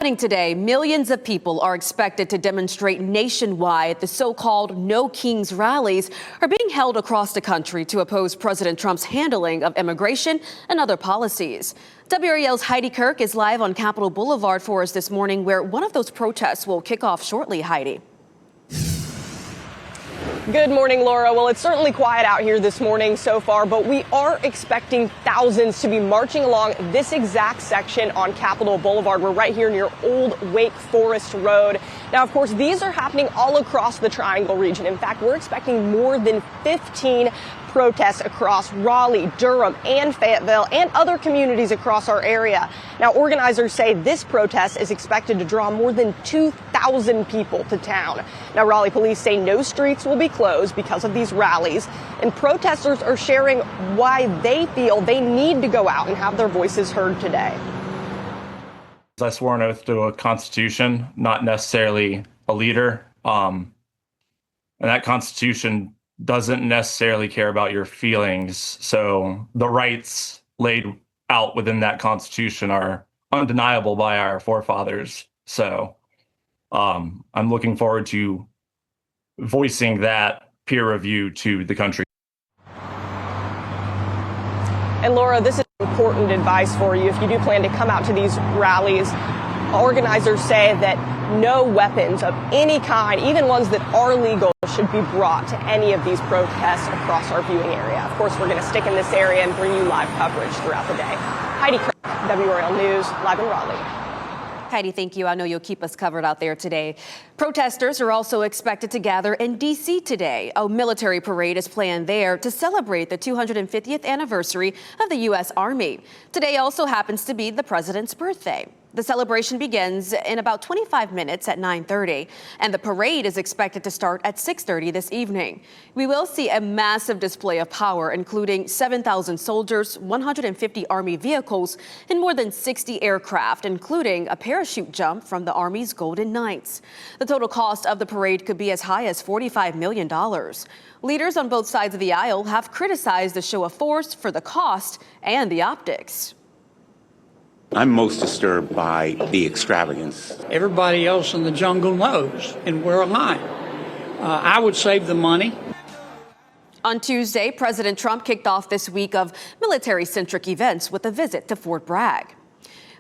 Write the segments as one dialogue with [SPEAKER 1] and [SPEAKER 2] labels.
[SPEAKER 1] Today, millions of people are expected to demonstrate nationwide. The so-called No Kings rallies are being held across the country to oppose President Trump's handling of immigration and other policies. WRAL's Heidi Kirk is live on Capitol Boulevard for us this morning, where one of those protests will kick off shortly. Heidi.
[SPEAKER 2] Good morning, Laura. Well, it's certainly quiet out here this morning so far, but we are expecting thousands to be marching along this exact section on Capitol Boulevard. We're right here near Old Wake Forest Road. Now, of course, these are happening all across the Triangle region. In fact, we're expecting more than 15 protests across Raleigh, Durham, and Fayetteville, and other communities across our area. Now, organizers say this protest is expected to draw more than 2,000 people to town. Now, Raleigh police say no streets will be closed because of these rallies, and protesters are sharing why they feel they need to go out and have their voices heard today.
[SPEAKER 3] I swore an oath to a constitution, not necessarily a leader. And that constitution doesn't necessarily care about your feelings. So the rights laid out within that constitution are undeniable by our forefathers. So I'm looking forward to voicing that peer review to the country.
[SPEAKER 2] And Laura, this is important advice for you. If you do plan to come out to these rallies, organizers say that no weapons of any kind, even ones that are legal, should be brought to any of these protests across our viewing area. Of course, we're going to stick in this area and bring you live coverage throughout the day. Heidi Kirk, WRAL News, live in Raleigh.
[SPEAKER 1] Heidi, thank you. I know you'll keep us covered out there today. Protesters are also expected to gather in D.C. today. A military parade is planned there to celebrate the 250th anniversary of the U.S. Army. Today also happens to be the president's birthday. The celebration begins in about 25 minutes at 9:30, and the parade is expected to start at 6:30 this evening. We will see a massive display of power, including 7,000 soldiers, 150 Army vehicles, and more than 60 aircraft, including a parachute jump from the Army's Golden Knights. The total cost of the parade could be as high as $45 million. Leaders on both sides of the aisle have criticized the show of force for the cost and the optics.
[SPEAKER 4] I'm most disturbed by the extravagance.
[SPEAKER 5] Everybody else in the jungle knows, and we're aligned. I would save the money.
[SPEAKER 1] On Tuesday, President Trump kicked off this week of military-centric events with a visit to Fort Bragg.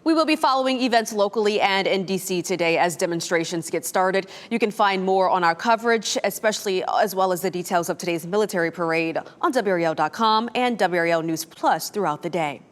[SPEAKER 1] We will be following events locally and in D.C. today as demonstrations get started. You can find more on our coverage, especially as well as the details of today's military parade on WRAL.com and WRAL News Plus throughout the day.